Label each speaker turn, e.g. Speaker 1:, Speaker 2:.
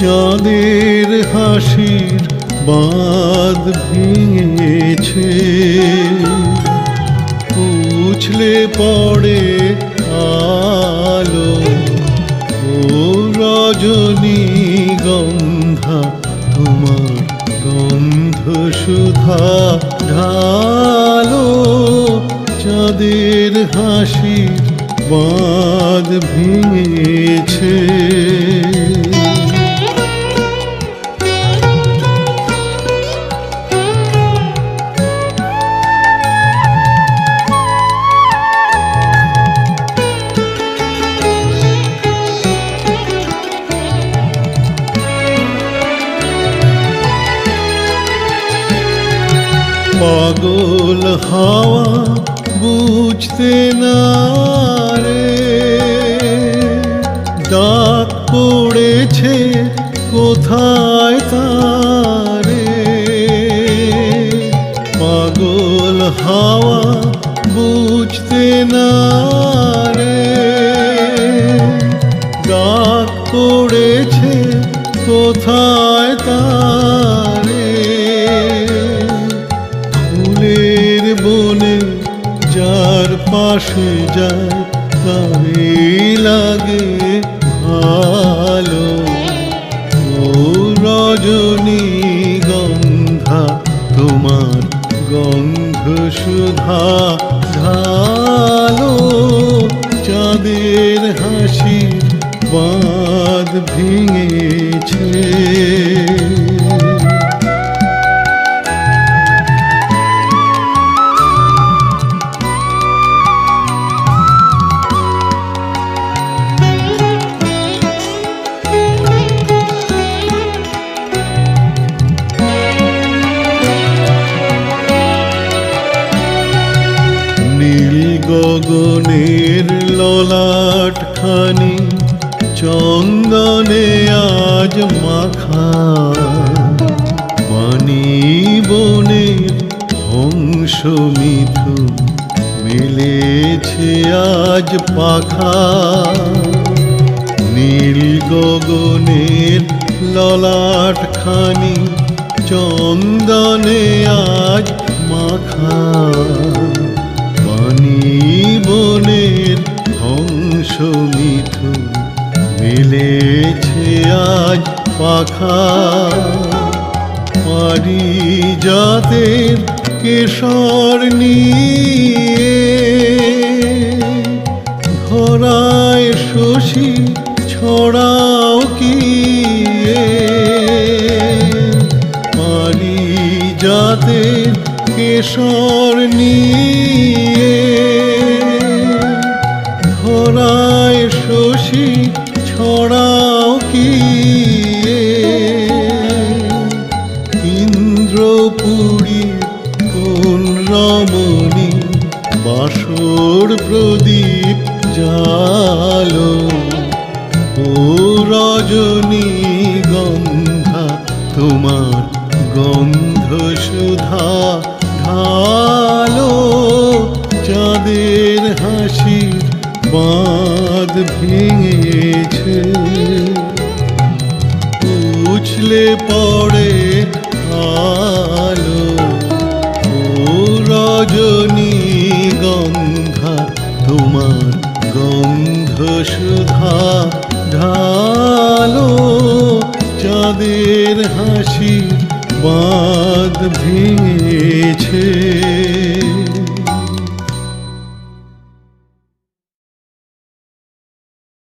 Speaker 1: চাঁদের হাসির বাঁধ ভেঙেছে, উছলে পড়ে আলো ও রজনীগন্ধা, তোমার গন্ধ সুধা ঢালো। চাঁদের হাসির বাঁধ ভেঙেছে। পাগল হাওয়া বুঝতে না রে, ডাক পড়েছে কোথায় তারে। পাগল হাওয়া বুঝতে না রে, ডাক পড়েছে কোথায় তারে। ফুলের বনে যার পাশে যায় তারে লাগে ভালো ও রজনীগন্ধা, তোমার গন্ধ সুধা ঢালো। চাঁদের হাসির বাঁধ ভেঙেছে। নীল গগনের ললাট খানি চন্দনে আজ মাখা, বাণী বনের হংস মিথুন মেলেছে আজ পাখা। নীল গগনের ললাট খানি চন্দনে আজ মাখা, বাণী বনের হংস মিথুন মেলেছে আজ পাখা। পারিজাতের কেশর নিয়ে ধরায় শশী ছড়াও কি, পারিজাতের কেশর নিয়ে ধরায় শশী ছড়াও কি। ইন্দ্রপুরী কোন রমণী বাসর প্রদীপ জালো ও রজনীগন্ধা, তোমার গন্ধ সুধা ঢালো। চাঁদের হাসির বাঁধ ভেঙেছে, উছলে পড়ে আলো ও রজনীগন্ধা, তোমার গন্ধ সুধা ঢালো। চাঁদের হাসির বাঁধ ভেঙেছে।